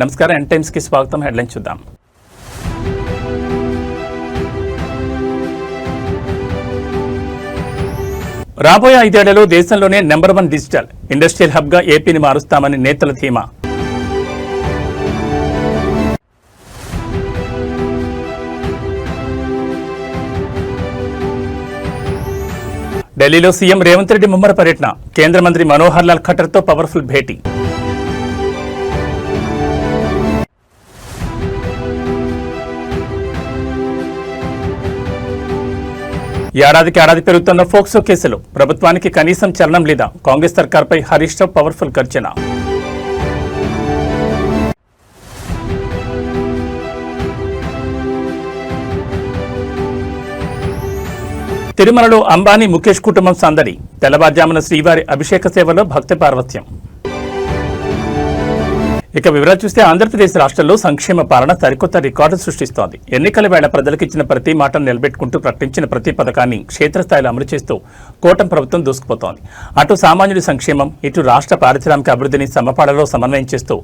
నమస్కారం, n times కి స్వాగతం. హెడ్లైన్స్ చూద్దాం. రాబోయే 5 ఏళ్లలో దేశంలోనే నెంబర్ 1 డిజిటల్ ఇండస్ట్రియల్ హబ్ గా ఏపీని మారుస్తామని నేతల ధీమా. ఢిల్లీలో సీఎం రేవంత్ రెడ్డి ముమ్మర పర్యటన. కేంద్ర మంత్రి మనోహర్ లాల్ ఖట్టర్తో పవర్ఫుల్ భేటీ. ఏడాదికి పెరుగుతున్న ఫోక్సో కేసులు. ప్రభుత్వానికి కనీసం చలనం లేదా? కాంగ్రెస్ సర్కార్పై హరీష్ రావు పవర్ఫుల్ గర్జన. తిరుమలలో అంబానీ ముఖేష్ కుటుంబం సందడి. తెల్లవారుజామున శ్రీవారి అభిషేక సేవలో భక్తి పార్వత్యం. ఇక వివరాలు చూస్తే ఆంధ్రప్రదేశ్ రాష్ట్రంలో సంక్షేమ పాలన సరికొత్త రికార్డు సృష్టిస్తోంది. ఎన్నికల వేళ ప్రజలకు ఇచ్చిన ప్రతి మాటను నిలబెట్టుకుంటూ ప్రకటించిన ప్రతి పథకాన్ని క్షేత్రస్థాయిలో అమలు చేస్తూ కూటమి ప్రభుత్వం దూసుకుపోతోంది. అటు సామాన్యుడి సంక్షేమం, ఇటు రాష్ట్ర పారిశ్రామిక అభివృద్ధిని సమపాళలో సమన్వయం చేస్తూ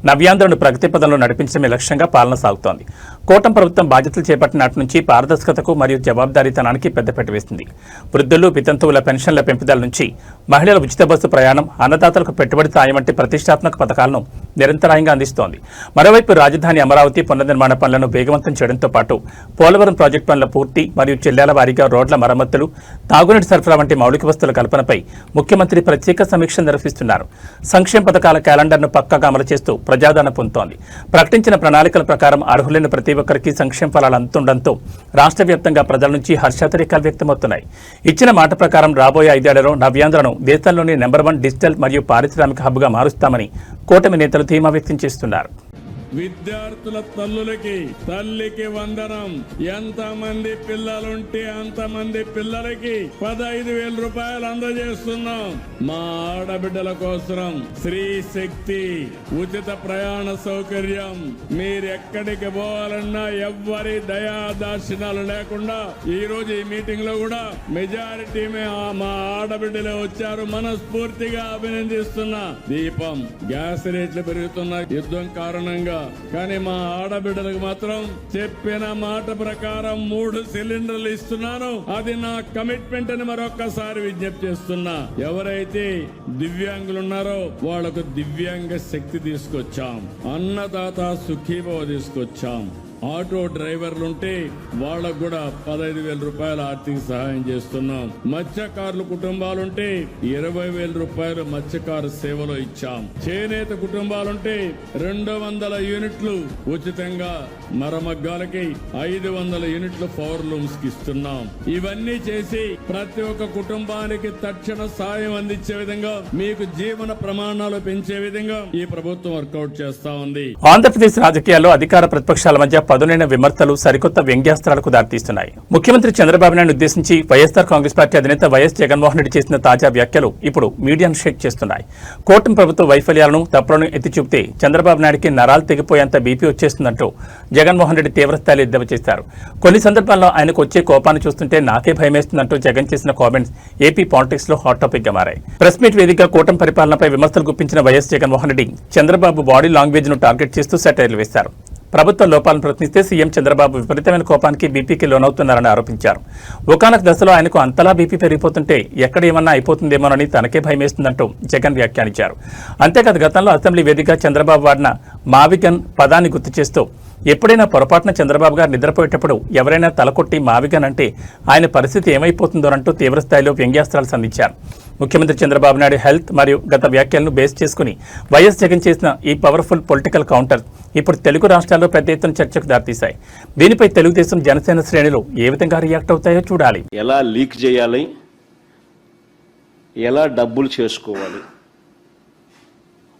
నవ్యాంధ్రను ప్రగతి పదంలో నడిపించడమే లక్ష్యంగా పాలన సాగుతోంది. కూటమి ప్రభుత్వం బాధ్యతలు చేపట్టినటి నుంచి పారదర్శకతకు మరియు జవాబుదారీతనానికి పెద్దపీట వేసింది. వృద్ధులు, వితంతువుల పెన్షన్ల పెంపుదల నుంచి మహిళల ఉచిత బస్సు ప్రయాణం, అన్నదాతలకు పెట్టుబడి సాయం వంటి ప్రతిష్టాత్మక పథకాలను నిరంతరాయంగా అందిస్తోంది. మరోవైపు రాజధాని అమరావతి పునర్నిర్మాణ పనులను వేగవంతం చేయడంతో పాటు పోలవరం ప్రాజెక్టు పనుల పూర్తి మరియు జిల్లాల వారీగా రోడ్ల మరమ్మతులు, తాగునీటి సరఫరా వంటి మౌలిక వస్తువుల కల్పనపై ముఖ్యమంత్రి ప్రత్యేక సమీక్ష నిర్వహిస్తున్నారు. సంక్షేమ పథకాల క్యాలెండర్ను పక్కాగా అమలు చేస్తూ ప్రజాదరణ పొందుతోంది. ప్రకటించిన ప్రణాళికల ప్రకారం అర్హులైన ప్రతి ఒక్కరికి సంక్షేమ ఫలాలు అందుతుండటంతో రాష్ట్ర వ్యాప్తంగా ప్రజల నుంచి హర్షాతిరేకాలు వ్యక్తమవుతున్నాయి. ఇచ్చిన మాట ప్రకారం రాబోయే 5 ఏళ్లలో నవ్యాంధ్రను దేశంలోని నెంబర్ 1 డిజిటల్ మరియు పారిశ్రామిక హబ్గా మారుస్తామని కూటమి నేతలు ధీమా వ్యక్తం చేస్తున్నారు. విద్యార్థుల తల్లికి వందనం. ఎంతమంది పిల్లలుంటే అంతమంది పిల్లలకి 15,000 రూపాయలు అందజేస్తున్నాం. మా ఆడబిడ్డల కోసం శ్రీ శక్తి ఉచిత ప్రయాణ సౌకర్యం. మీరెక్కడికి పోవాలన్నా ఎవ్వరి దయాదార్శనాలు లేకుండా ఈ రోజు ఈ మీటింగ్ లో కూడా మెజారిటీ మా ఆడబిడ్డలే వచ్చారు. మనస్ఫూర్తిగా అభినందిస్తున్నా. దీపం గ్యాస్ రేట్లు పెరుగుతున్న యుద్ధం కారణంగా, కానీ మా ఆడబిడ్డలకు మాత్రం చెప్పిన మాట ప్రకారం 3 సిలిండర్లు ఇస్తున్నాను. అది నా కమిట్మెంట్ అని మరొక్కసారి విజ్ఞప్తి చేస్తున్నా. ఎవరైతే దివ్యాంగులున్నారో వాళ్లకు దివ్యాంగ శక్తి తీసుకొచ్చాం. అన్నదాత సుఖీభవ తీసుకొచ్చాం. ఆటో డ్రైవర్లుంటే వాళ్లకు కూడా 15,000 రూపాయల ఆర్థిక సహాయం చేస్తున్నాం. మత్స్యకారుల కుటుంబాలుంటే 20,000 రూపాయలు మత్స్యకారు సేవలో ఇచ్చాం. చేనేత కుటుంబాలుంటే 200 యూనిట్లు ఉచితంగా మరమగ్గాలకి 500 యూనిట్లు పవర్ లూమ్స్ కి ఇస్తున్నాం. ఇవన్నీ చేసి ప్రతి ఒక్క కుటుంబానికి తక్షణ సాయం అందించే విధంగా, మీకు జీవన ప్రమాణాలు పెంచే విధంగా ఈ ప్రభుత్వం వర్కౌట్ చేస్తా ఉంది. ఆంధ్రప్రదేశ్ రాజకీయాల్లో అధికార ప్రతిపక్షాల మధ్య పదునైన విమర్శలు సరికొత్త వ్యంగ్యాస్త్రాలకు దారితీస్తున్నాయి. ముఖ్యమంత్రి చంద్రబాబు నాయుడు ఉద్దేశించి వైఎస్ఆర్ కాంగ్రెస్ పార్టీ అధినేత వైఎస్ జగన్మోహన్ రెడ్డి చేసిన తాజా వ్యాఖ్యలు ఇప్పుడు మీడియాను షేక్ చేస్తున్నాయి. కూటమి ప్రభుత్వ వైఫల్యాలను, తప్పులను ఎత్తి చూపితే చంద్రబాబు నాయుడికి నరాలు తెగిపోయేంత బీపీ వచ్చేస్తుందంటూ జగన్మోహన్ రెడ్డి తీవ్రస్థాయిలో ఎద్దేవా చేశారు. కొన్ని సందర్భాల్లో ఆయనకు వచ్చే కోపాన్ని చూస్తుంటే నాకే భయమేస్తుందంటూ జగన్ చేసిన కామెంట్స్ ఏపీ పాలిటిక్స్ లో హాట్ టాపిక్ గా మారాయి. ప్రెస్ మీట్ వేదికగా కూటమి పరిపాలనపై విమర్శలు గుప్పించిన YS Jaganmohan Reddy Chandrababu body language ను టార్గెట్ చేస్తూ సెటైర్లు వేశారు. ప్రభుత్వ లోపాలను ప్రశ్నిస్తే సీఎం చంద్రబాబు విపరీతమైన కోపానికి బీపీకి లోనవుతున్నారని ఆరోపించారు. ఒకానొక దశలో ఆయనకు అంతలా బీపీ పెరిగిపోతుంటే ఎక్కడ ఏమన్నా అయిపోతుందేమోనని తనకే భయమేస్తుందంటూ జగన్ వ్యాఖ్యానించారు. అంతేకాదు గతంలో అసెంబ్లీ వేదికగా చంద్రబాబు వాడిన మావిగన్ పదాన్ని గుర్తు చేస్తూ ఎప్పుడైనా పొరపాటున చంద్రబాబు గారు నిద్రపోయేటప్పుడు ఎవరైనా తలకొట్టి మావిగన్ అంటే ఆయన పరిస్థితి ఏమైపోతుందోనంటూ తీవ్రస్థాయిలో వ్యంగ్యాస్త్రాలు సంధించారు. ముఖ్యమంత్రి చంద్రబాబు నాయుడు హెల్త్ మరియు గత వ్యాఖ్యలను బేస్ చేసుకుని వైఎస్ జగన్ చేసిన ఈ పవర్ఫుల్ పొలిటికల్ కౌంటర్ ఇప్పుడు తెలుగు రాష్ట్రాల్లో పెద్ద ఎత్తున చర్చకు దారితీశాయి. దీనిపై తెలుగుదేశం, జనసేన శ్రేణులు ఏ విధంగా రియాక్ట్ అవుతాయో చూడాలి. ఎలా లీక్ చేయాలి, ఎలా డబ్బులు చేసుకోవాలి,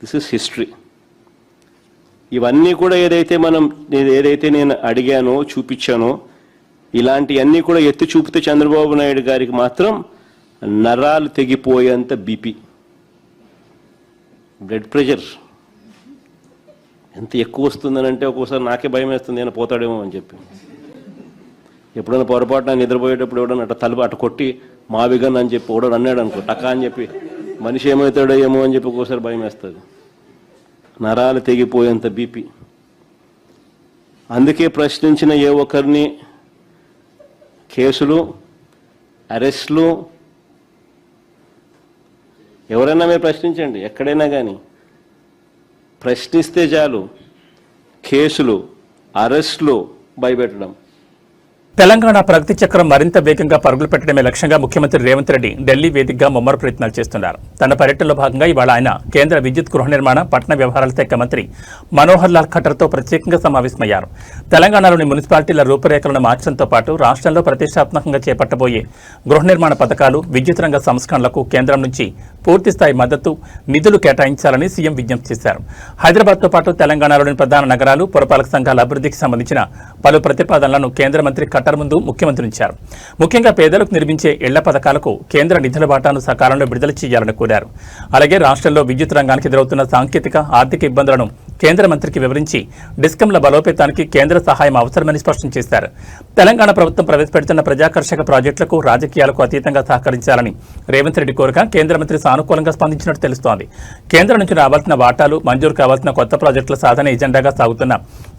దిస్ ఇస్ హిస్టరీ. ఇవన్నీ కూడా ఏదైతే నేను అడిగానో, చూపించానో, ఇలాంటివన్నీ కూడా ఎత్తి చూపితే చంద్రబాబు నాయుడు గారికి మాత్రం నరాలు తెగిపోయేంత బీపీ, బ్లడ్ ప్రెషర్ ఎంత ఎక్కువ వస్తుందనంటే ఒక్కోసారి నాకే భయం వేస్తుంది, నేను పోతాడేమో అని చెప్పి. ఎప్పుడైనా పొరపాటున నిద్రపోయేటప్పుడు ఎవడన్నా అట్ట తలుపు అట్ట కొట్టి మావిగన్ అని చెప్పి ఎవడో అన్నాడు అనుకో, టకా అని చెప్పి మనిషి ఏమవుతాడో ఏమో అని చెప్పి ఒక్కోసారి భయం వేస్తుంది. నరాలు తెగిపోయేంత బీపీ. అందుకే ప్రశ్నించిన ఏ ఒక్కరిని కేసులు, అరెస్టులు, ఎవరైనా మీరు ప్రశ్నించండి, ఎక్కడైనా కానీ ప్రశ్నిస్తే చాలు కేసులు, అరెస్టులు భయపెట్టడం. తెలంగాణ ప్రగతి చక్రం మరింత వేగంగా పరుగులు పెట్టడమే లక్ష్యంగా ముఖ్యమంత్రి రేవంత్ రెడ్డి ఢిల్లీ వేదికగా ముమ్మర ప్రయత్నాలు చేస్తున్నారు. తన పర్యటనలో భాగంగా ఇవాళ ఆయన కేంద్ర విద్యుత్, గృహ నిర్మాణ, పట్టణ వ్యవహారాల శాఖ మంత్రి మనోహర్ లాల్ ఖట్టర్తో ప్రత్యేకంగా సమావేశమయ్యారు. తెలంగాణలోని మున్సిపాలిటీల రూపురేఖలను మార్చడంతో పాటు రాష్ట్రంలో ప్రతిష్టాత్మకంగా చేపట్టబోయే గృహ నిర్మాణ పథకాలు, విద్యుత్ రంగ సంస్కరణలకు కేంద్రం నుంచి పూర్తిస్థాయి మద్దతు, నిధులు కేటాయించాలని సీఎం విజ్ఞప్తి చేశారు. హైదరాబాద్తో పాటు తెలంగాణలోని ప్రధాన నగరాలు, పురపాలక సంఘాల అభివృద్ధికి సంబంధించిన పలు ప్రతిపాదనలను కేంద్ర మంత్రి ఖట్టర్ ముందు ముఖ్యమంత్రి ఉంచారు. ముఖ్యంగా పేదలకు నిర్మించే ఇళ్ల పథకాలకు కేంద్ర నిధుల వాటాను సకాలంలో విడుదల చేయాలని కోరారు. అలాగే రాష్ట్రంలో విద్యుత్ రంగానికి ఎదురవుతున్న సాంకేతిక, ఆర్థిక ఇబ్బందులను కేంద్ర మంత్రికి వివరించి డిస్కంల బలోపేతానికి కేంద్ర సహాయం అవసరమని స్పష్టం చేశారు. తెలంగాణ ప్రభుత్వం ప్రవేశపెడుతున్న ప్రజాకర్షక ప్రాజెక్టులకు, రాజకీయాలకు అతీతంగా సహకరించాలని రేవంత్ రెడ్డి కోరగా కేంద్ర మంత్రి సానుకూలంగా స్పందించినట్టు తెలుస్తోంది. కేంద్రం నుంచి రావాల్సిన వాటాలు, మంజూరు కావాల్సిన కొత్త ప్రాజెక్టుల సాధన ఎజెండాగా సాగుతున్న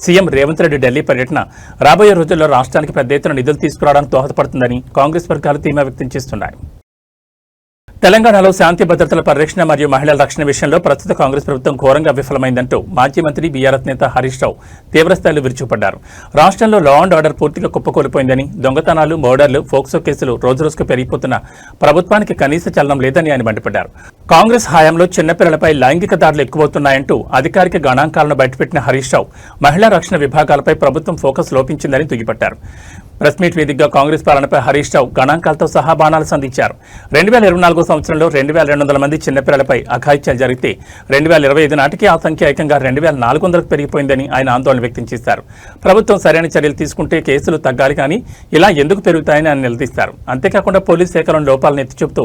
సీఎం రేవంత్ రెడ్డి ఢిల్లీ పర్యటన రాబోయే రోజుల్లో రాష్ట్రానికి పెద్ద ఎత్తున నిధులు తీసుకురావడానికి దోహదపడుతుందని కాంగ్రెస్ వర్గాలు ధీమా వ్యక్తం చేస్తున్నాయి. తెలంగాణలో శాంతి భద్రతల పరిరక్షణ మరియు మహిళల రక్షణ విషయంలో ప్రస్తుత కాంగ్రెస్ ప్రభుత్వం ఘోరంగా విఫలమైందంటూ మాజీ మంత్రి బీఆర్ఎస్ నేత హరీష్ రావు తీవ్రస్థాయిలో విరుచుకుపడ్డారు. రాష్ట్రంలో లా అండ్ ఆర్డర్ పూర్తిగా కుప్పకూలిపోయిందని, దొంగతనాలు, మర్డర్లు, ఫోక్సో కేసులు రోజురోజుకు పెరిగిపోతున్న ప్రభుత్వానికి కనీస చలనం లేదని ఆయన మండిపడ్డారు. కాంగ్రెస్ హయాంలో చిన్నపిల్లలపై లైంగిక దాడులు ఎక్కువవుతున్నాయంటూ అధికారిక గణాంకాలను బయటపెట్టిన హరీష్ రావు మహిళా రక్షణ విభాగాలపై ప్రభుత్వం ఫోకస్ లోపించిందని దుయ్యబట్టారు. ప్రెస్ మీట్ వేదికగా కాంగ్రెస్ పాలనపై హరీష్ రావు గణాంకాలతో సహా బాణాలు సంధించారు. 2024 సంవత్సరంలో 2200 మంది చిన్నపిల్లలపై అఘాయిత్యాలు జరిగితే 2025 నాటికి ఆ సంఖ్య ఏకంగా 2400కు పెరిగిపోయిందని ఆయన ఆందోళన వ్యక్తం చేశారు. ప్రభుత్వం సరైన చర్యలు తీసుకుంటే కేసులు తగ్గాలి, కానీ ఇలా ఎందుకు పెరుగుతాయని ఆయన నిలదీశారు. అంతేకాకుండా పోలీస్ శాఖలోని లోపాలను ఎత్తిచూపుతూ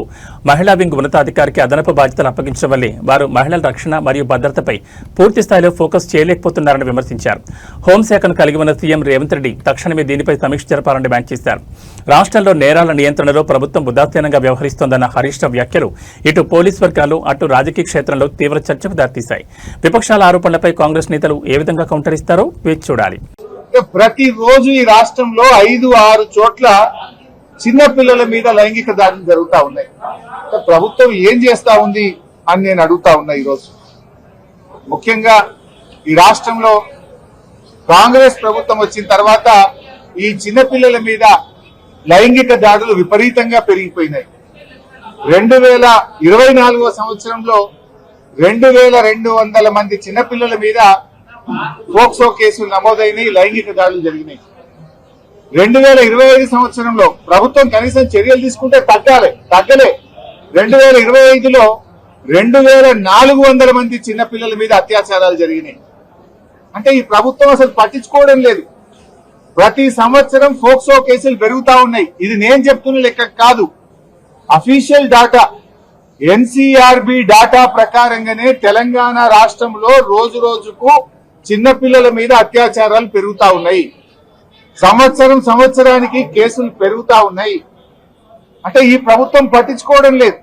మహిళా వింగ్ ఉన్నతాధికారికి అదనపు బాధ్యతలు అప్పగించడం వల్లే వారు మహిళల రక్షణ మరియు భద్రతపై పూర్తి స్థాయిలో ఫోకస్ చేయలేకపోతున్నారని విమర్శించారు. హోంశాఖను కలిగి ఉన్న సీఎం రేవంత్ రెడ్డి తక్షణమే దీనిపై సమీక్ష జరపాలని డిమాండ్ చేశారు. రాష్ట్రంలో నేరాల నియంత్రణలో ప్రభుత్వం ఉదాసీనంగా వ్యవహరిస్తోందన్న హరీష్ రావు వ్యాఖ్యలు ఇటు పోలీస్ వర్గాలు, అటు రాజకీయ క్షేత్రంలో తీవ్ర చర్చకు దారితీశాయి. విపక్షాల ఆరోపణలపై కాంగ్రెస్ నేతలు ఏ విధంగా కౌంటర్ ఇస్తారో వేచి చూడాలి. ప్రతిరోజు ఈ రాష్ట్రంలో 5-6 చోట్ల చిన్న పిల్లల మీద లైంగిక దాడులు జరుగుతా ఉన్నాయి. ప్రభుత్వం ఏం చేస్తా ఉంది అని నేను అడుగుతా ఉన్నా. ఈరోజు ముఖ్యంగా ఈ రాష్ట్రంలో కాంగ్రెస్ ప్రభుత్వం వచ్చిన తర్వాత ఈ చిన్నపిల్లల మీద లైంగిక దాడులు విపరీతంగా పెరిగిపోయినాయి. 2024 సంవత్సరంలో 2200 మంది చిన్నపిల్లల మీద పోక్సో కేసులు నమోదైనాయి, లైంగిక దాడులు జరిగినాయి. 2025 సంవత్సరంలో ప్రభుత్వం కనీసం చర్యలు తీసుకుంటే తగ్గలే. 2025లో 2400 మంది చిన్నపిల్లల మీద అత్యాచారాలు జరిగినాయి. అంటే ఈ ప్రభుత్వం అసలు పట్టించుకోవడం లేదు. ప్రతి సంవత్సరం ఫోక్సో కేసులు పెరుగుతా ఉన్నాయి. ఇది నేను చెప్తున్న లెక్క కాదు, అఫీషియల్ డాటా. ఎన్సీఆర్బీ డాటా ప్రకారంగానే తెలంగాణ రాష్ట్రంలో రోజు రోజుకు చిన్నపిల్లల మీద అత్యాచారాలు పెరుగుతా ఉన్నాయి. సంవత్సరానికి కేసులు పెరుగుతా ఉన్నాయి. అంటే ఈ ప్రభుత్వం పట్టించుకోవడం లేదు.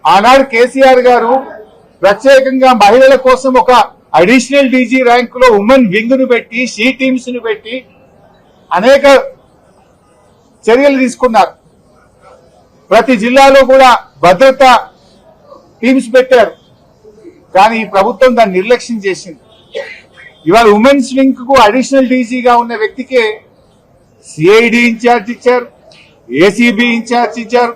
ఆనాడు కేసీఆర్ గారు ప్రత్యేకంగా మహిళల కోసం ఒక అడిషనల్ డీజీ ర్యాంకులో ఉమెన్ వింగ్ ను పెట్టి, షీ టీమ్స్ ను పెట్టి అనేక చర్యలు తీసుకున్నారు. ప్రతి జిల్లాలో కూడా భద్రతా టీమ్స్ పెట్టారు. కానీ ఈ ప్రభుత్వం దాన్ని నిర్లక్ష్యం చేసింది. ఇవాళ ఉమెన్స్ వింగ్ కు అడిషనల్ డీజీగా ఉన్న వ్యక్తికే సిఐడి ఇన్ఛార్జ్ ఇచ్చారు, ఏసీబీ ఇన్ఛార్జ్ ఇచ్చారు.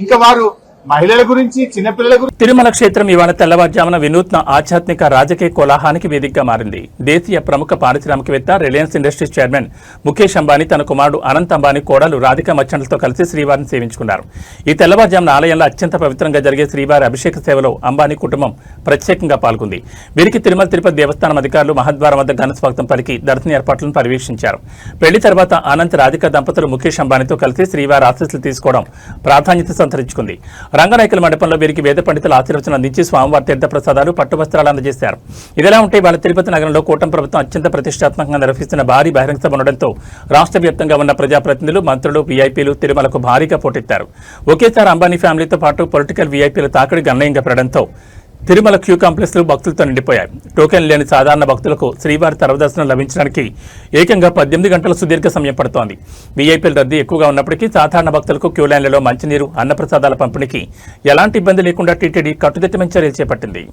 ఇంకా వారు మహిళల గురించి, చిన్నపిల్లల గురించి. తిరుమల క్షేత్రం ఇవాళ తెల్లవారుజామున వినూత్న ఆధ్యాత్మిక రాజకీయ కోలాహానికి వేదికగా మారింది. దేశీయ ప్రముఖ పారిశ్రామికవేత్త, Reliance industries chairman Mukesh Ambani తన కుమారుడు అనంత్ అంబానీ కోడలు రాధికా మర్చెంట్లతో కలిసి శ్రీవారిని సేవించుకున్నారు. ఈ తెల్లవారుజామున ఆలయంలో అత్యంత పవిత్రంగా జరిగే శ్రీవారి అభిషేక సేవలో అంబానీ కుటుంబం ప్రత్యేకంగా పాల్గొంది. వీరికి తిరుమల తిరుపతి దేవస్థానం అధికారులు మహద్వారం వద్ద ఘన స్వాగతం పలికి దర్శన ఏర్పాట్లను పర్యవేక్షించారు. పెళ్లి తర్వాత అనంత్, రాధికా దంపతులు ముఖేష్ అంబానీతో కలిసి శ్రీవారి ఆశీస్సులు తీసుకోవడం ప్రాధాన్యత సంతరించుకుంది. రంగనాయకుల మండపంలో వీరికి వేద పండితులు ఆశీర్వచనం అందించి స్వామివారి తీర్థ ప్రసాదాలు, పట్టు వస్త్రాలు అందజేశారు. ఇదిలా ఉంటే వాళ్ళ తిరుపతి నగరంలో కూటమి ప్రభుత్వం అత్యంత ప్రతిష్టాత్మకంగా నిర్వహిస్తున్న భారీ బహిరంగ సభ ఉండడంతో రాష్ట్ర వ్యాప్తంగా ఉన్న ప్రజాప్రతినిధులు, మంత్రులు, వీఐపీలు తిరుమలకు భారీగా పోటెత్తారు. ఒకేసారి అంబానీ ఫ్యామిలీతో పాటు పొలిటికల్ వీఐపీల తాకిడి గణనీయంగా పెరగడంతో తిరుమల క్యూ కాంప్లెక్స్లు భక్తులతో నిండిపోయాయి. టోకెన్ లేని సాధారణ భక్తులకు శ్రీవారి సర్వదర్శనం లభించడానికి ఏకంగా 18 గంటల సుదీర్ఘ సమయం పడుతోంది. వీఐపీల రద్దీ ఎక్కువగా ఉన్నప్పటికీ సాధారణ భక్తులకు క్యూ లైన్లలో మంచినీరు, అన్నప్రసాదాల పంపిణీకి ఎలాంటి ఇబ్బంది లేకుండా టీటీడీ కట్టుదిట్టమైన చర్యలు చేపట్టింది.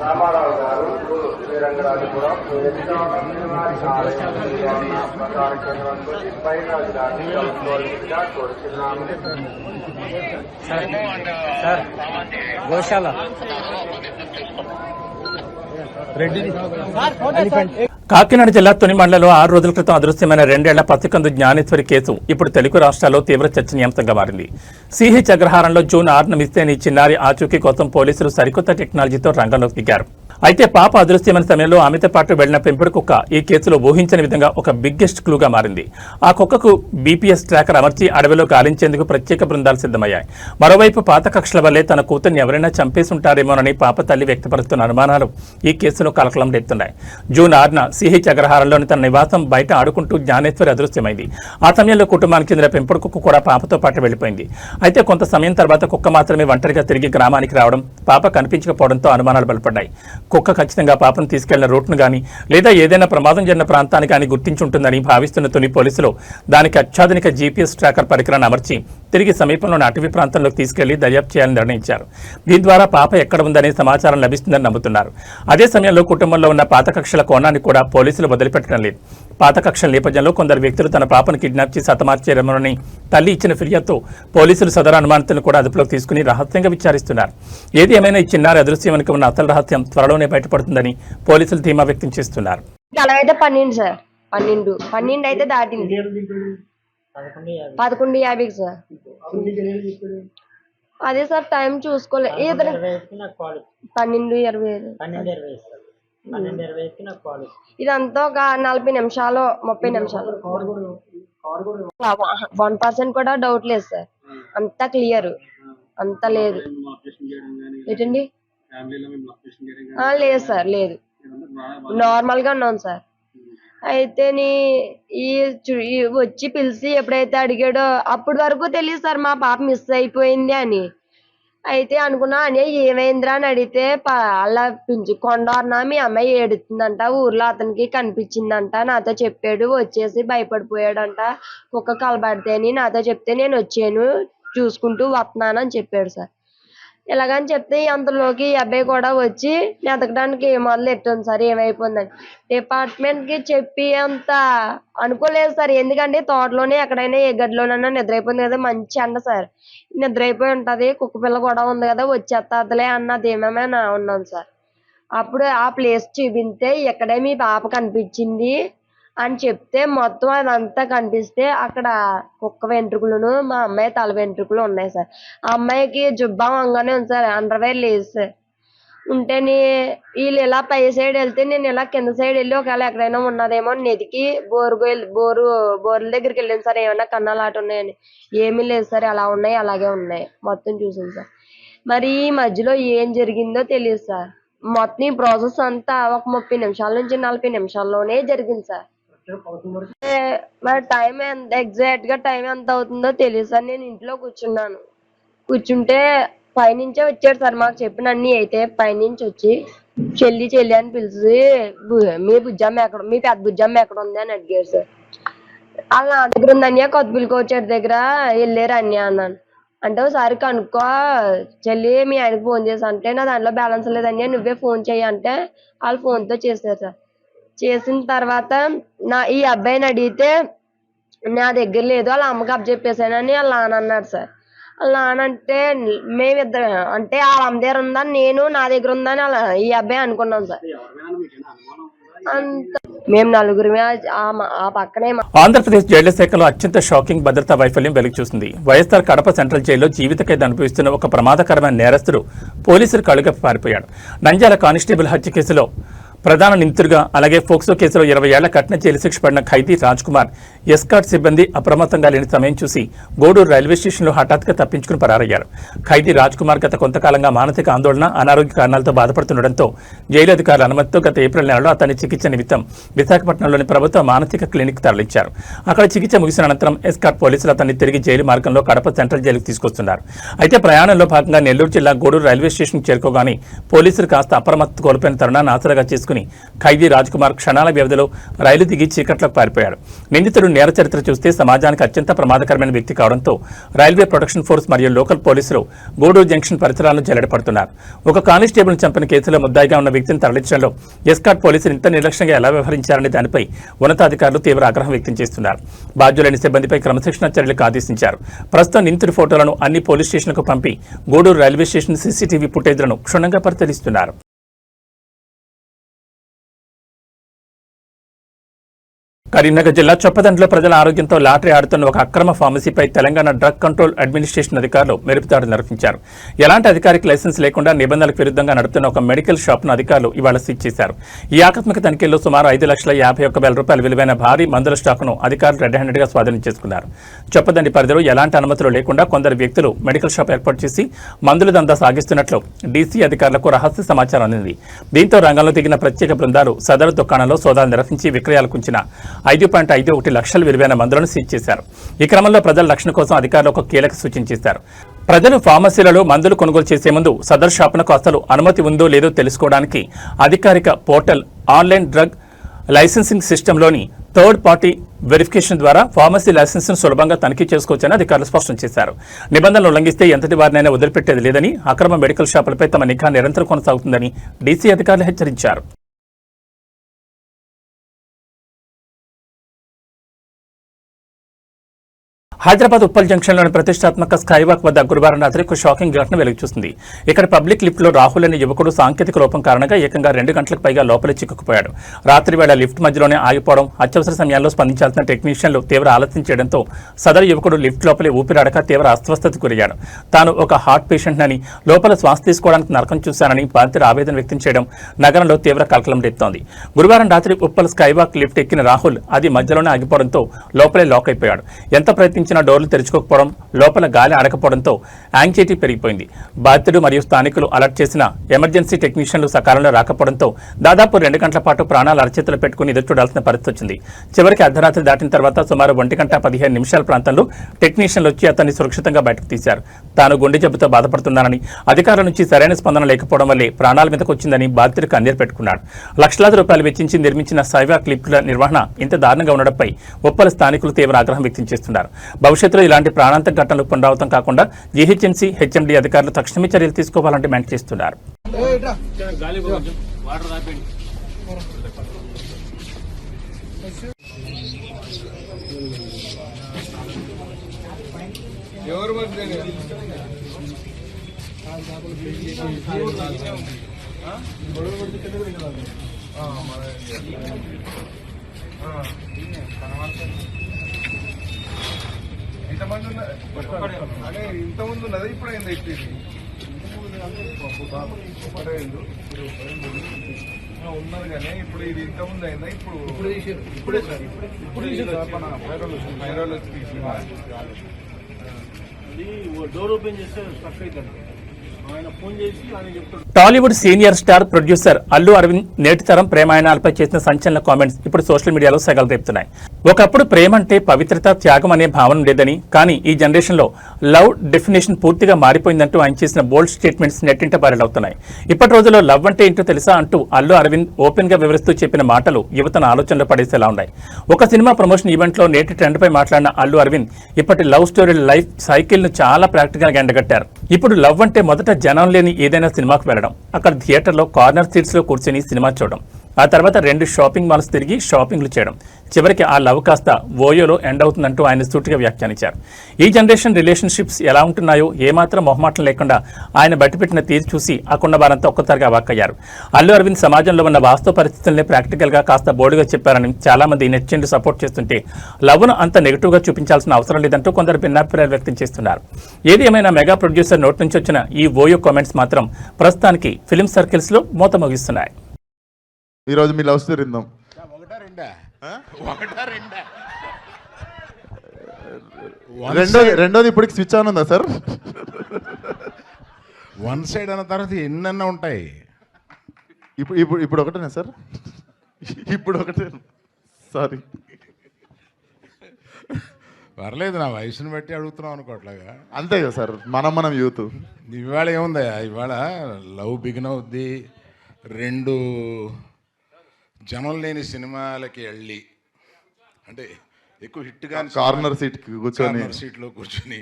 రామారావు గారు శ్రీరంగరాజపురం గోశాల కాకినాడ జిల్లా తుని మండలంలో 6 రోజుల క్రితం అదృశ్యమైన 2 ఏళ్ల పసికందు జ్ఞానేశ్వరి కేసు ఇప్పుడు తెలుగు రాష్ట్రాల్లో తీవ్ర చర్చనీయాంశంగా మారింది. సిహెచ్ అగ్రహారంలో జూన్ 6న మిస్ అయిన ఈ చిన్నారి ఆచూకీ కోసం పోలీసులు సరికొత్త టెక్నాలజీతో రంగంలోకి దిగారు. అయితే పాప అదృశ్యమైన సమయంలో ఆమెతో పాటు వెళ్లిన పెంపుడు కుక్క ఈ కేసులో ఊహించని విధంగా ఒక బిగ్గెస్ట్ క్లూగా మారింది. ఆ కుక్కకు బీపీఎస్ ట్రాకర్ అమర్చి అడవిలో గాలించేందుకు ప్రత్యేక బృందాలు సిద్ధమయ్యాయి. మరోవైపు పాత కక్షల వల్లే తన కూతుర్ని ఎవరైనా చంపేసి ఉంటారేమోనని పాప తల్లి వ్యక్తపరుస్తున్న అనుమానాలు ఈ కేసులో కలకలం రేపుతున్నాయి. జూన్ 6న సిహెచ్ అగ్రహారంలోని తన నివాసం బయట ఆడుకుంటూ జ్ఞానేశ్వరి అదృశ్యమైంది. ఆ సమయంలో కుటుంబానికి చెందిన పెంపుడు కుక్క కూడా పాపతో పాటు వెళ్లిపోయింది. అయితే కొంత సమయం తర్వాత కుక్క మాత్రమే ఒంటరిగా తిరిగి గ్రామానికి రావడం, పాప కనిపించకపోవడంతో అనుమానాలు బలపడ్డాయి. కుక్క ఖచ్చితంగా పాపను తీసుకెళ్లిన రూట్ను గానీ లేదా ఏదైనా ప్రమాదం జరిగిన ప్రాంతాన్ని కానీ గుర్తించుంటుందని భావిస్తున్న తుని పోలీసులు దానికి అత్యాధునిక జీపీఎస్ ట్రాకర్ పరికరాన్ని అమర్చి తిరిగి సమీపంలోని అటవీ ప్రాంతంలోకి తీసుకెళ్లి దర్యాప్తు చేయాలని నిర్ణయించారు. దీని ద్వారా పాప ఎక్కడ ఉందనే సమాచారం లభిస్తుందని నమ్ముతున్నారు. అదే సమయంలో కుటుంబంలో ఉన్న పాత కక్షల కోణాన్ని కూడా పోలీసులు వదిలిపెట్టడం లేదు. పాత కక్షల నేపథ్యంలో కొందరు వ్యక్తులు తన పాపను కిడ్నాప్ చేసి హతమార్చారేమోనని తల్లి ఇచ్చిన ఫిర్యాదుతో పోలీసులు సదరు అనుమానితులను కూడా అదుపులోకి తీసుకుని రహస్యంగా విచారిస్తున్నారు. ఏది ఏమైనా ఈ చిన్నారి అదృశ్యం వెనుక ఉన్న అసలు రహస్యం త్వరలోనే బయటపడుతుందని పోలీసులు ధీమా వ్యక్తం చేస్తున్నారు. అలా అయితే 12 సార్ 12 అయితే దాటింది 11:50 సార్. అదే సార్ టైం చూసుకోలేదు. 12:20 ఇదంతా ఒక 40 నిమిషాలు 30 నిమిషాలు. 1% కూడా డౌట్ లేదు సార్. అంతా క్లియర్, అంత లేదు. ఏంటండి? లేదు సార్, లేదు, నార్మల్ గా ఉన్నాను సార్. అయితే వచ్చి పిలిచి ఎప్పుడైతే అడిగాడో అప్పటి వరకు తెలియదు సార్ మా పాప మిస్ అయిపోయింది అని. అయితే అనుకున్నా అని ఏమైందిరా అని అడిగితే అలా కొండన్న మీ అమ్మాయి ఏడుతుందంట, ఊర్లో అతనికి కనిపించిందంట, నాతో చెప్పాడు, వచ్చేసి భయపడిపోయాడంట, కుక్క కలబడితే అని నాతో చెప్తే నేను వచ్చాను చూసుకుంటూ వస్తున్నాను అని చెప్పాడు సార్. ఇలాగని చెప్తే అంతలోకి ఈ అబ్బాయి కూడా వచ్చి ఎతకడానికి మొదలు ఎట్టాను సార్ ఏమైపోయిందని. డిపార్ట్మెంట్ కి చెప్పి అంత అనుకోలేదు సార్. ఎందుకంటే తోటలోనే ఎక్కడైనా ఏ గదిలోనైనా నిద్రైపోయింది కదా, మంచి అండ సార్, నిద్రైపోయి ఉంటది, కుక్క పిల్ల కూడా ఉంది కదా, వచ్చేస్తాదిలే అన్నది ఏమేమైనా ఉన్నాను సార్. అప్పుడు ఆ ప్లేస్ చూపిస్తే ఇక్కడే మీ పాప కనిపించింది అని చెప్తే మొత్తం అదంతా కనిపిస్తే అక్కడ కుక్క వెంట్రుకలను మా అమ్మాయి తల వెంట్రుకలు ఉన్నాయి సార్. ఆ అమ్మాయికి జుబ్బా వంగానే ఉంది సార్, అండర్వేర్ లేదు సార్. ఉంటేనే వీళ్ళు ఇలా పై సైడ్ వెళ్తే నేను ఇలా కింద సైడ్ వెళ్ళి ఒకవేళ ఎక్కడైనా ఉన్నదేమో నెతికి బోర్ల దగ్గరికి వెళ్ళాను సార్, ఏమన్నా కన్నాలు ఆట ఉన్నాయని. ఏమీ లేదు సార్, అలా ఉన్నాయి అలాగే ఉన్నాయి, మొత్తం చూసాను సార్. మరి ఈ మధ్యలో ఏం జరిగిందో తెలియదు సార్. మొత్తం ఈ ప్రాసెస్ అంతా ఒక 30 నిమిషాల నుంచి 40 నిమిషాల్లోనే జరిగింది సార్. మరి టైం ఎగ్జాక్ట్ గా టైం ఎంత అవుతుందో తెలియదు సార్. నేను ఇంట్లో కూర్చుంటే పైనుంచే వచ్చాడు సార్ మాకు చెప్పిన అన్ని. అయితే పైనుంచి వచ్చి చెల్లి అని పిలిచి మీ బుజ్జమ్మ ఎక్కడ, మీ పెద్ద బుజ్జమ్మ ఎక్కడ ఉంది అని అడిగారు సార్. అలా నా దగ్గర ఉంది అన్య, కొత్తపల్లి కోచర్ దగ్గర వెళ్ళారు అన్య అన్నాను. అంటే ఒకసారి కనుక్కో చెల్లి, మీ ఆయనకు ఫోన్ చేసి అంటే నా దాంట్లో బ్యాలెన్స్ లేదన్య, నువ్వే ఫోన్ చెయ్యి అంటే వాళ్ళు ఫోన్తో చేశారు సార్. చేసిన తర్వాత ఈ అబ్బాయిని అడిగితే నా దగ్గర లేదు, వాళ్ళ అమ్మకి అప్పచెప్పేసానని వాళ్ళ నాన్న అన్నాడు సార్. వాళ్ళ నాన్న అంటే మేమిద్దరం అంటే వాళ్ళ అమ్మ దగ్గర ఉందని నేను నా దగ్గర ఉందని అలా ఈ అబ్బాయి అనుకున్నాం సార్. అంత మేము నలుగురిమే ఆ పక్కనే. ఆంధ్రప్రదేశ్ జైళ్ల శాఖలో అత్యంత షాకింగ్ భద్రతా వైఫల్యం వెలుగు చూసింది. వైఎస్ఆర్ కడప సెంట్రల్ జైల్లో జీవిత ఖైదు అనుభవిస్తున్న ఒక ప్రమాదకరమైన నేరస్తుడు పోలీసులు కళ్ళుగప్పి పారిపోయాడు. నంద్యాల కానిస్టేబుల్ హత్య కేసులో ప్రధాన నిందితుడిగా అలాగే ఫోక్సో కేసులో 20 ఏళ్ల కఠిన జైలు శిక్ష పడిన ఖైదీ రాజ్ కుమార్ ఎస్కాట్ సిబ్బంది అప్రమత్తంగా లేని సమయం చూసి గూడూరు రైల్వే స్టేషన్లో హఠాత్తుగా తప్పించుకుని పరారయ్యారు. ఖైదీ రాజ్ కుమార్ గత కొంతకాలంగా మానసిక ఆందోళన, అనారోగ్య కారణాలతో బాధపడుతుండటంతో జైలు అధికారుల అనుమతితో గత ఏప్రిల్ నెలలో అతని చికిత్స నిమిత్తం విశాఖపట్నంలోని ప్రభుత్వ మానసిక క్లినిక్ తరలించారు. అక్కడ చికిత్స ముగిసిన అనంతరం ఎస్కాట్ పోలీసులు అతన్ని తిరిగి జైలు మార్గంలో కడప సెంట్రల్ జైలుకు తీసుకొస్తున్నారు. అయితే ప్రయాణంలో భాగంగా నెల్లూరు జిల్లా గూడూరు రైల్వే స్టేషన్కు చేరుకోగానే పోలీసులు కాస్త అప్రమత్తత కోల్పోయిన తరుణాన్ని ఆసరాగా చేసుకుని ఖైదీ రాజ్ కుమార్ క్షణాల వ్యవధిలో రైలు దిగి చీకట్లోకి పారిపోయాడు. నిందితుడు నేర చరిత్ర చూస్తే సమాజానికి అత్యంత ప్రమాదకరమైన వ్యక్తి కావడంతో రైల్వే ప్రొటెక్షన్ ఫోర్స్ మరియు లోకల్ పోలీసులు గూడూరు జంక్షన్ పరిసరాలను జల్లెడపడుతున్నారు. ఒక కానిస్టేబుల్ను చంపిన కేసులో ముద్దాయిగా ఉన్న వ్యక్తిని తరలించడంలో ఎస్కాట్ పోలీసులు ఇంత నిర్లక్ష్యంగా ఎలా వ్యవహరించారనే దానిపై ఉన్నతాధికారులు తీవ్ర ఆగ్రహం వ్యక్తం చేస్తున్నారు. బాధ్యులైన సిబ్బందిపై క్రమశిక్షణ చర్యలకు ఆదేశించారు. ప్రస్తుతం నిందితుడి ఫోటోలను అన్ని పోలీస్ స్టేషన్లకు పంపి గూడూరు రైల్వే స్టేషన్ సీసీటీవీ ఫుటేజ్లను క్షుణ్ణంగా పరిశీలిస్తున్నారు. కరీంనగర్ జిల్లా చొప్పదండిలో ప్రజల ఆరోగ్యంతో లాటరీ ఆడుతున్న ఒక అక్రమ ఫార్మసీపై తెలంగాణ డ్రగ్ కంట్రోల్ అడ్మినిస్ట్రేషన్ అధికారులు మెరుపుదాడులు నిర్వహించారు. ఎలాంటి అధికారిక లైసెన్స్ లేకుండా నిబంధనలకు విరుద్ధంగా నడుపుతున్న ఒక మెడికల్ షాప్ను అధికారులు ఇవాళ సీజ్ చేశారు. ఈ ఆకస్మిక తనిఖీల్లో సుమారు 5,51,000 రూపాయల విలువైన భారీ మందుల స్టాకును అధికారులు రెడ్ హ్యాండెడ్గా స్వాధీనం చేసుకున్నారు. చొప్పదండి పరిధిలో ఎలాంటి అనుమతులు లేకుండా కొందరు వ్యక్తులు మెడికల్ షాప్ ఏర్పాటు చేసి మందుల దందా సాగిస్తున్నట్లు డీసీ అధికారులకు రహస్య సమాచారం అందింది. దీంతో రంగంలో దిగిన ప్రత్యేక బృందాలు సదరు దుకాణంలో సోదాలు నిర్వహించి విక్రయాలకు ఉంచిన 5.51 లక్షల విలువైన మందులను సీజ్ చేశారు. ఈ క్రమంలో ప్రజల రక్షణ కోసం అధికారులు ఒక కీలక సూచన చేశారు. ప్రజలు ఫార్మసీలలో మందులు కొనుగోలు చేసే ముందు సదరు షాపునకు అసలు అనుమతి ఉందో లేదో తెలుసుకోవడానికి అధికారిక పోర్టల్ ఆన్లైన్ డ్రగ్ లైసెన్సింగ్ సిస్టంలోని థర్డ్ పార్టీ వెరిఫికేషన్ ద్వారా ఫార్మసీ లైసెన్స్ను సులభంగా తనిఖీ చేసుకోవచ్చని అధికారులు స్పష్టం చేశారు. నిబంధనలు ఉల్లంఘిస్తే ఎంతటి వారినైనా వదిలిపెట్టేది లేదని, అక్రమ మెడికల్ షాపులపై తమ నిఘా నిరంతరం కొనసాగుతుందని డీసీ అధికారులు హెచ్చరించారు. హైదరాబాద్ ఉప్పల్ జంక్షన్లోని ప్రతిష్టాత్మక స్కైవాక్ వద్ద గురువారం రాత్రి ఒక షాకింగ్ ఘటన వెలుగు చూసింది. ఇక్కడ పబ్లిక్ లిఫ్ట్లో రాహుల్ అనే యువకుడు సాంకేతిక లోపం కారణంగా ఏకంగా 2 గంటలకు పైగా లోపలి చిక్కుకుపోయాడు. రాత్రి వేళ లిఫ్ట్ మధ్యలోనే ఆగిపోవడం, అత్యవసర సమయాల్లో స్పందించాల్సిన టెక్నీషియన్లు తీవ్ర ఆలస్యం చేయడంతో సదరు యువకుడు లిఫ్ట్ లోపలే ఊపిరాడక తీవ్ర అస్వస్థతకు గురయ్యాడు. తాను ఒక హార్ట్ పేషెంట్నని, లోపల శ్వాస తీసుకోవడానికి నరకం చూశానని బాధితుడు ఆవేదన వ్యక్తం చేయడం నగరంలో తీవ్ర కలకలం రేపుతోంది. గురువారం రాత్రి ఉప్పల్ స్కైవాక్ లిఫ్ట్ ఎక్కిన రాహుల్ అది మధ్యలోనే ఆగిపోవడంతో లోపలే లాక్ అయిపోయాడు. ఎంత ప్రయత్నించినా డోర్లు తెరుచుకోకపోవడం, లోపల గాలి ఆడకపోవడంతో యాంగ్జైటీ పెరిగిపోయింది. బాధితుడు మరియు స్థానికులు అలర్ట్ చేసిన ఎమర్జెన్సీ టెక్నీషియన్లు సకాలంలో రాకపోవడంతో దాదాపు 2 గంటల పాటు ప్రాణాలు అరచేతులు పెట్టుకుని ఎదురు చూడాల్సిన పరిస్థితి వచ్చింది. చివరికి అర్ధరాత్రి దాటిన తర్వాత సుమారు 1:15 ప్రాంతంలో టెక్నీషియన్లు వచ్చి అతన్ని సురక్షితంగా బయటకు తీశారు. తాను గుండె జబ్బుతో బాధపడుతున్నానని, అధికారుల నుంచి సరైన స్పందన లేకపోవడం వల్లే ప్రాణాల మీదకు వచ్చిందని బాధితుడు కన్నీరు పెట్టుకున్నాడు. లక్షలాది రూపాయలు వెచ్చించి నిర్మించిన స్కైవాక్ లిఫ్ట్ల నిర్వహణ ఇంత దారుణంగా ఉండడంపై ఉప్పల్ స్థానికులు తీవ్ర ఆగ్రహం వ్యక్తం చేస్తున్నారు. భవిష్యత్తులో ఇలాంటి ప్రాణాంతక ఘటనలు పునరావృతం కాకుండా జీహెచ్ఎంసీ, హెచ్ఎండీ అధికారులు తక్షణమే చర్యలు తీసుకోవాలని డిమాండ్ చేస్తున్నారు. ఇంతకుముందు ఉన్నది ఇప్పుడు అయింది ఉన్నది కానీ ఇప్పుడు ఇది ఇంతకుముందు అయిందా? ఇప్పుడే ఫైనల్ వచ్చి డోర్ ఓపెన్ చేస్తే స్టక్ అవుతుంది. Tollywood senior star producer Allu Aravind నేటి తరం ప్రేమాయణాలపై చేసిన సంచలన కామెంట్స్ ఇప్పుడు సోషల్ మీడియాలో సెగలు రేపుతున్నాయి. ఒకప్పుడు ప్రేమ అంటే పవిత్రత, త్యాగం అనే భావన ఉండేదని, కానీ ఈ జనరేషన్లో లవ్ డెఫినేషన్ పూర్తిగా మారిపోయిందంటూ ఆయన చేసిన బోల్డ్ స్టేట్మెంట్స్ నెట్టింట వైరల్ అవుతున్నాయి. ఇప్పటి రోజుల్లో లవ్ అంటే ఏంటో తెలుసా అంటూ అల్లు అరవింద్ ఓపెన్ గా వివరిస్తూ చెప్పిన మాటలు యువతను ఆలోచనలో పడేసేలా ఉన్నాయి. ఒక సినిమా ప్రమోషన్ ఈవెంట్లో నేటి ట్రెండ్ పై మాట్లాడిన అల్లు అరవింద్ ఇప్పటి లవ్ స్టోరీ లైఫ్ సైకిల్ ను చాలా ప్రాక్టికల్ గా ఎండగట్టారు. ఇప్పుడు లవ్ అంటే మొదట జనం లేని ఏదైనా సినిమాకు వెళ్ళడం, అక్కడ థియేటర్లో కార్నర్ సీట్స్ లో కూర్చొని సినిమా చూడడం, ఆ తర్వాత 2 షాపింగ్ మాల్స్ తిరిగి షాపింగ్లు చేయడం, చివరికి ఆ లవ్ కాస్త ఓయోలో ఎండ్ అవుతుందంటూ ఆయన సూటిగా వ్యాఖ్యానించారు. ఈ జనరేషన్ రిలేషన్షిప్స్ ఎలా ఉంటున్నాయో ఏమాత్రం మొహమాటం లేకుండా ఆయన బయటపెట్టిన తీరు చూసి ఆ కొండ వారంతా ఒక్కసారిగా అవాక్కయ్యారు. అల్లు అరవింద్ సమాజంలో ఉన్న వాస్తవ పరిస్థితులనే ప్రాక్టికల్ గా కాస్త బోర్డుగా చెప్పారని చాలా మంది నెట్టింటి సపోర్ట్ చేస్తుంటే లవ్ను అంత నెగిటివ్ గా చూపించాల్సిన అవసరం లేదంటూ కొందరు భిన్నాభిప్రాయాలు వ్యక్తం చేస్తున్నారు. ఏది ఏమైనా మెగా ప్రొడ్యూసర్ నోటి నుంచి వచ్చిన ఈ ఓయో కామెంట్స్ మాత్రం ప్రస్తుతానికి ఫిల్మ్ సర్కిల్స్ లో మోత మోగిస్తున్నాయి. ఈరోజు మీ లవ్ స్టోరీ విందాం. రెండోది ఇప్పటికి స్విచ్ ఆన్ ఉందా సార్? వన్ సైడ్ అన్న తర్వాత ఎన్నన్నా ఉంటాయి. ఇప్పుడు ఒకటేనా సార్? ఇప్పుడు ఒకటే, సారీ. పర్లేదు, నా వయసుని బట్టి అడుగుతున్నాం అనుకోవట్లాగా. అంతే కదా సార్, మనం యూత్. ఇవాళ ఏముందా, ఇవాళ లవ్ బిగిన్ అవుద్ది. 2 జనం లేని సినిమాలకి వెళ్ళి, అంటే ఎక్కువ హిట్ కానీ కార్నర్ సీట్లో కూర్చొని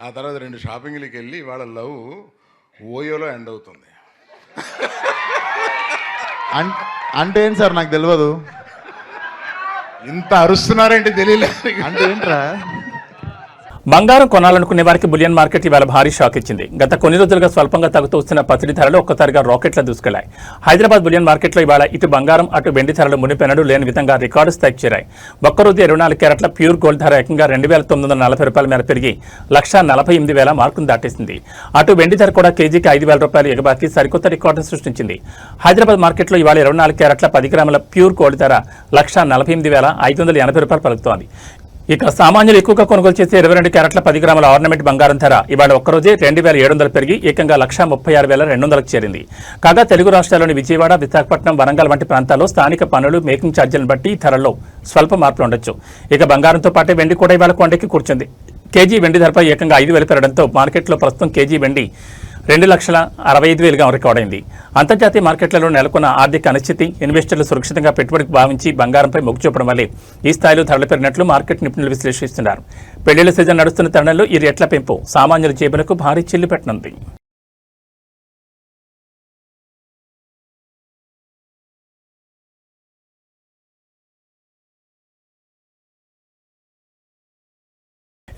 ఆ తర్వాత 2 షాపింగ్లకి వెళ్ళి ఇవాళ లవ్ ఓయోలో ఎండ్ అవుతుంది. అంటే ఏంటి సార్, నాకు తెలియదు. ఇంత అరుస్తున్నారేంటి తెలియలేదు. అంటే ఏంట్రా? బంగారం కొనాలనుకునే వారికి బులియన్ మార్కెట్ ఇవాళ భారీ షాక్ ఇచ్చింది. గత కొన్ని రోజులుగా స్వల్పంగా తగ్గుతూ వస్తున్న పసిడి ధరలు ఒక్కసారిగా రాకెట్లా దూసుకెళ్లాయి. హైదరాబాద్ బులియన్ మార్కెట్లో ఇవాళ ఇటు బంగారం అటు వెండి ధరలు మునిపెన్నడూ లేని విధంగా రికార్డు స్థాయికి చేరాయి. ఒక్కరోజు 24 క్యారెట్ల ప్యూర్ గోల్డ్ ధర ఏకంగా $2,940 మేర పెరిగి 1,48,000 మార్కును దాటేసింది. అటు వెండి ధర కూడా కేజీకి $5,000 ఎగబాకి సరికొత్త రికార్డును సృష్టించింది. హైదరాబాద్ మార్కెట్లో ఇవాళ 24 క్యారెట్ల 10 గ్రాముల ప్యూర్ గోల్డ్ ధర $1,48,580 పలుకుతోంది. ఇక సామాన్యులు ఎక్కువగా కొనుగోలు చేసే 22 క్యారెట్ల 10 గ్రాముల ఆర్నమెంట్ బంగారం ధర ఇవాళ ఒక్కరోజే 2,700 పెరిగి ఏకంగా 1,36,200కు చేరింది. కాగా తెలుగు రాష్ట్రాల్లోని విజయవాడ, విశాఖపట్నం, వరంగల్ వంటి ప్రాంతాల్లో స్థానిక పన్నులు, మేకింగ్ ఛార్జీలను బట్టి ధరల్లో స్వల్ప మార్పులు ఉండొచ్చు. ఇక బంగారంతో పాటే వెండి కూడా ఇవాళ కొండకి కూర్చుంది. కేజీ వెండి ధరపై ఏకంగా 5,000 పెరగడంతో మార్కెట్లో ప్రస్తుతం కేజీ వెండి 2,65,000గా రికార్డైంది. అంతర్జాతీయ మార్కెట్లలో నెలకొన్న ఆర్థిక అనిశ్చితి, ఇన్వెస్టర్లు సురక్షితంగా పెట్టుబడికి భావించి బంగారంపై మొగ్గు చూపడం వల్లే ఈ స్థాయిలో ధరలు పెరిగినట్లు మార్కెట్ నిపుణులు విశ్లేషిస్తున్నారు. పెళ్లిళ్ల సీజన్ నడుస్తున్న తరుణంలో ఈ రేట్ల పెంపు సామాన్యుల జేబులకు భారీ చిల్లు పెట్టనుంది.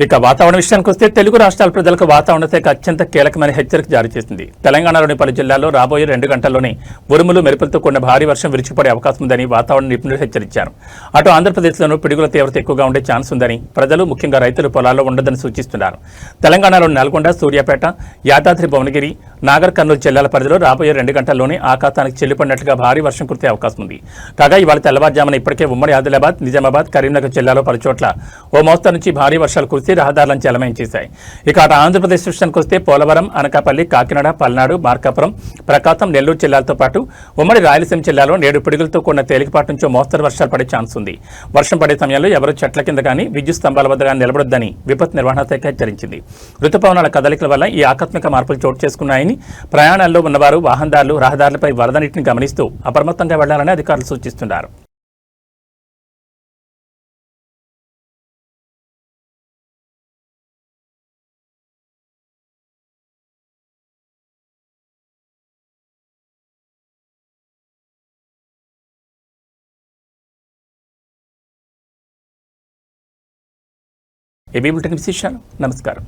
ఇక వాతావరణ విషయానికి వస్తే తెలుగు రాష్ట్రాల ప్రజలకు వాతావరణ శాఖ అత్యంత కీలకమైన హెచ్చరిక జారీ చేసింది. తెలంగాణలోని పలు జిల్లాల్లో రాబోయే 2 గంటల్లోనే ఉరుములు, మెరుపులతో కూడిన భారీ వర్షం విరిచిపడే అవకాశం ఉందని వాతావరణ నిపుణులు హెచ్చరించారు. అటు ఆంధ్రప్రదేశ్లోనూ పిడుగుల తీవ్రత ఎక్కువగా ఉండే ఛాన్స్ ఉందని, ప్రజలు ముఖ్యంగా రైతులు పొలాల్లో ఉండదని సూచిస్తున్నారు. తెలంగాణలోని నల్గొండ, సూర్యాపేట, యాదాద్రి భువనగిరి, నాగర్ కర్నూలు జిల్లాల పరిధిలో రాబోయే 2 గంటల్లోనే ఆకాశానికి చెల్లిపడినట్లుగా భారీ వర్షం కురిసే అవకాశం ఉంది. కాగా ఇవాళ తెల్లవారుజామున ఇప్పటికే ఉమ్మడి ఆదిలాబాద్, నిజామాబాద్, కరీంనగర్ జిల్లాలో పలుచోట్ల ఓ మోస్తరు నుంచి భారీ వర్షాలు కురిసి రహదారులను జలమయం చేశాయి. ఇక అటు ఆంధ్రప్రదేశ్ విషయానికి వస్తే పోలవరం, అనకాపల్లి, కాకినాడ, పల్నాడు, మార్కాపురం, ప్రకాశం, నెల్లూరు జిల్లాలతో పాటు ఉమ్మడి రాయలసీమ జిల్లాలో నేడు పిడుగులతో కూడిన తేలికపాటి నుంచి మోస్తరు వర్షాలు పడే ఛాన్స్ ఉంది. వర్షం పడే సమయంలో ఎవరూ చెట్ల కింద కానీ, విద్యుత్ స్తంభాల వద్ద కానీ నిలబడొద్దని విపత్తు నిర్వహణ శాఖ హెచ్చరించింది. రుతుపవనాల కదలికల వల్ల ఈ ఆకస్మిక మార్పులు చోటు చేసుకున్నాయని, ప్రయాణాల్లో ఉన్నవారు, వాహనదారులు రహదారులపై వరద నీటిని గమనిస్తూ అప్రమత్తంగా వెళ్లాలని అధికారులు సూచిస్తున్నారు. ఏబీ బులెటిన్ విశేషాలు. నమస్కారం.